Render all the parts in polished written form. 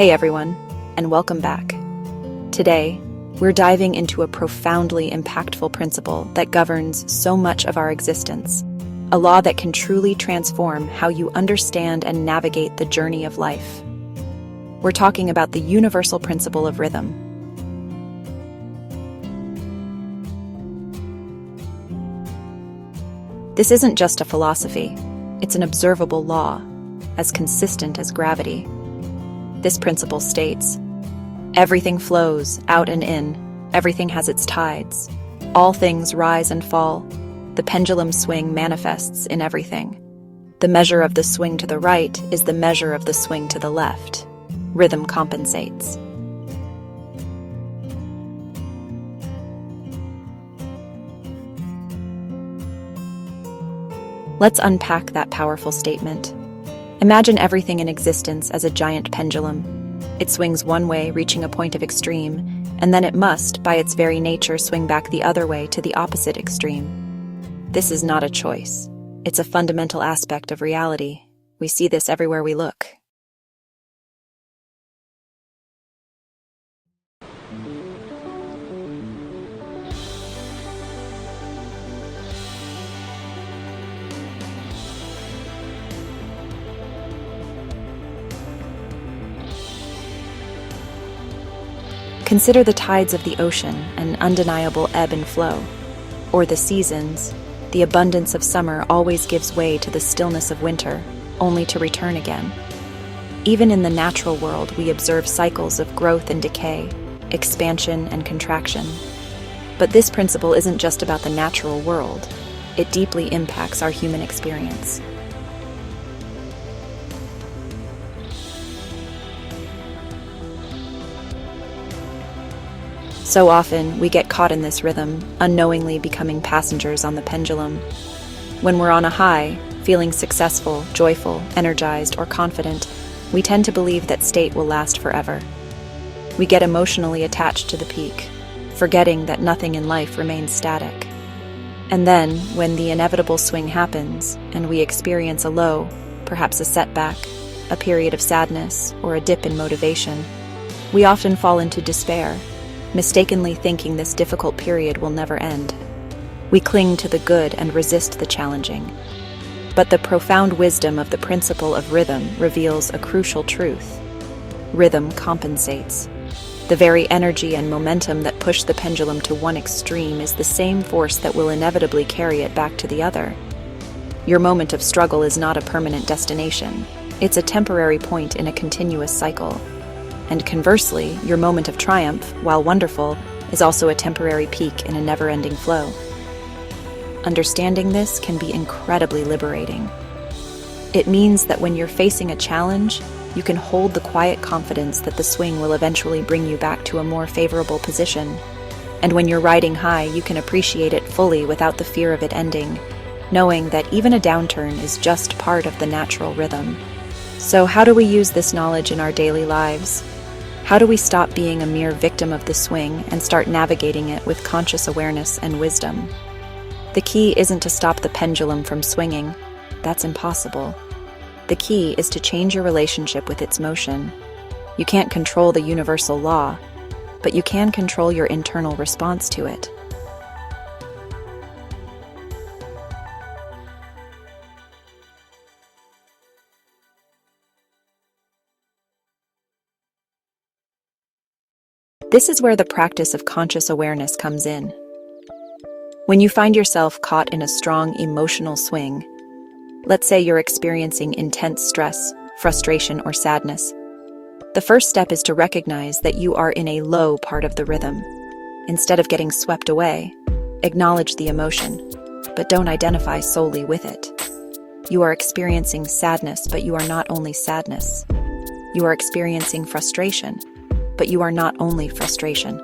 Hey everyone, and welcome back. Today, we're diving into a profoundly impactful principle that governs so much of our existence, a law that can truly transform how you understand and navigate the journey of life. We're talking about the universal principle of rhythm. This isn't just a philosophy, it's an observable law, as consistent as gravity. This principle states, everything flows out and in, everything has its tides. All things rise and fall. The pendulum swing manifests in everything. The measure of the swing to the right is the measure of the swing to the left. Rhythm compensates. Let's unpack that powerful statement. Imagine everything in existence as a giant pendulum. It swings one way, reaching a point of extreme, and then it must, by its very nature, swing back the other way to the opposite extreme. This is not a choice. It's a fundamental aspect of reality. We see this everywhere we look. Consider the tides of the ocean, an undeniable ebb and flow. Or the seasons, the abundance of summer always gives way to the stillness of winter, only to return again. Even in the natural world, we observe cycles of growth and decay, expansion and contraction. But this principle isn't just about the natural world. It deeply impacts our human experience. So often, we get caught in this rhythm, unknowingly becoming passengers on the pendulum. When we're on a high, feeling successful, joyful, energized, or confident, we tend to believe that state will last forever. We get emotionally attached to the peak, forgetting that nothing in life remains static. And then, when the inevitable swing happens, and we experience a low, perhaps a setback, a period of sadness, or a dip in motivation, we often fall into despair, mistakenly thinking this difficult period will never end. We cling to the good and resist the challenging. But the profound wisdom of the principle of rhythm reveals a crucial truth. Rhythm compensates. The very energy and momentum that push the pendulum to one extreme is the same force that will inevitably carry it back to the other. Your moment of struggle is not a permanent destination. It's a temporary point in a continuous cycle. And conversely, your moment of triumph, while wonderful, is also a temporary peak in a never-ending flow. Understanding this can be incredibly liberating. It means that when you're facing a challenge, you can hold the quiet confidence that the swing will eventually bring you back to a more favorable position. And when you're riding high, you can appreciate it fully without the fear of it ending, knowing that even a downturn is just part of the natural rhythm. So how do we use this knowledge in our daily lives? How do we stop being a mere victim of the swing and start navigating it with conscious awareness and wisdom? The key isn't to stop the pendulum from swinging. That's impossible. The key is to change your relationship with its motion. You can't control the universal law, but you can control your internal response to it. This is where the practice of conscious awareness comes in. When you find yourself caught in a strong emotional swing, let's say you're experiencing intense stress, frustration, or sadness, the first step is to recognize that you are in a low part of the rhythm. Instead of getting swept away, acknowledge the emotion, but don't identify solely with it. You are experiencing sadness, but you are not only sadness. You are experiencing frustration, but you are not only frustration.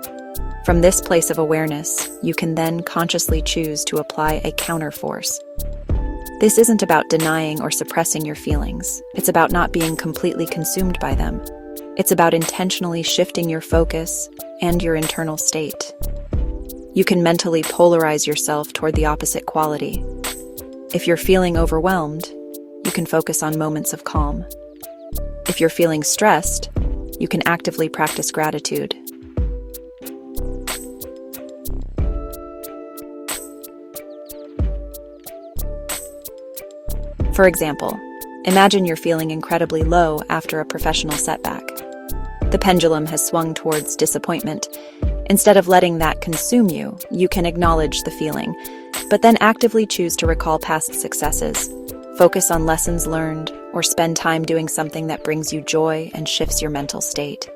From this place of awareness, you can then consciously choose to apply a counterforce. This isn't about denying or suppressing your feelings. It's about not being completely consumed by them. It's about intentionally shifting your focus and your internal state. You can mentally polarize yourself toward the opposite quality. If you're feeling overwhelmed, you can focus on moments of calm. If you're feeling stressed, you can actively practice gratitude. For example, imagine you're feeling incredibly low after a professional setback. The pendulum has swung towards disappointment. Instead of letting that consume you, you can acknowledge the feeling, but then actively choose to recall past successes, focus on lessons learned, or spend time doing something that brings you joy and shifts your mental state.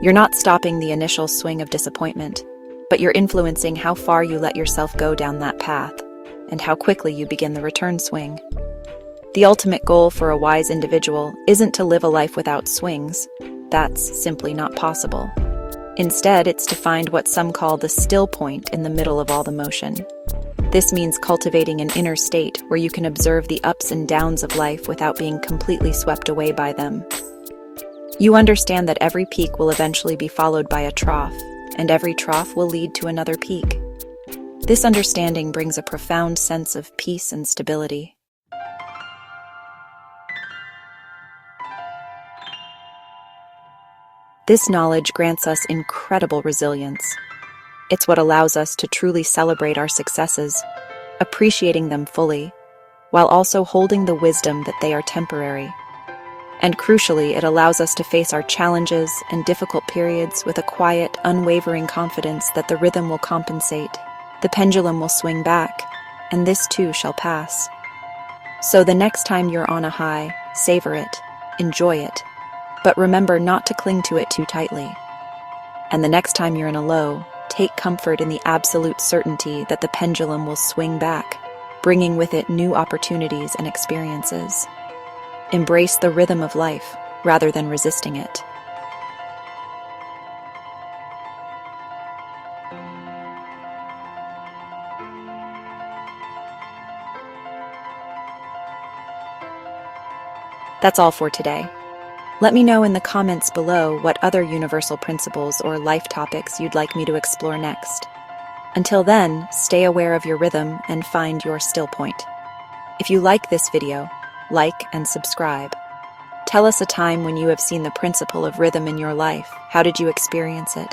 You're not stopping the initial swing of disappointment, but you're influencing how far you let yourself go down that path, and how quickly you begin the return swing. The ultimate goal for a wise individual isn't to live a life without swings. That's simply not possible. Instead, it's to find what some call the still point in the middle of all the motion. This means cultivating an inner state where you can observe the ups and downs of life without being completely swept away by them. You understand that every peak will eventually be followed by a trough, and every trough will lead to another peak. This understanding brings a profound sense of peace and stability. This knowledge grants us incredible resilience. It's what allows us to truly celebrate our successes, appreciating them fully, while also holding the wisdom that they are temporary. And crucially, it allows us to face our challenges and difficult periods with a quiet, unwavering confidence that the rhythm will compensate, the pendulum will swing back, and this too shall pass. So the next time you're on a high, savor it, enjoy it, but remember not to cling to it too tightly. And the next time you're in a low, take comfort in the absolute certainty that the pendulum will swing back, bringing with it new opportunities and experiences. Embrace the rhythm of life rather than resisting it. That's all for today. Let me know in the comments below what other universal principles or life topics you'd like me to explore next. Until then, stay aware of your rhythm and find your still point. If you like this video, like and subscribe. Tell us a time when you have seen the principle of rhythm in your life. How did you experience it?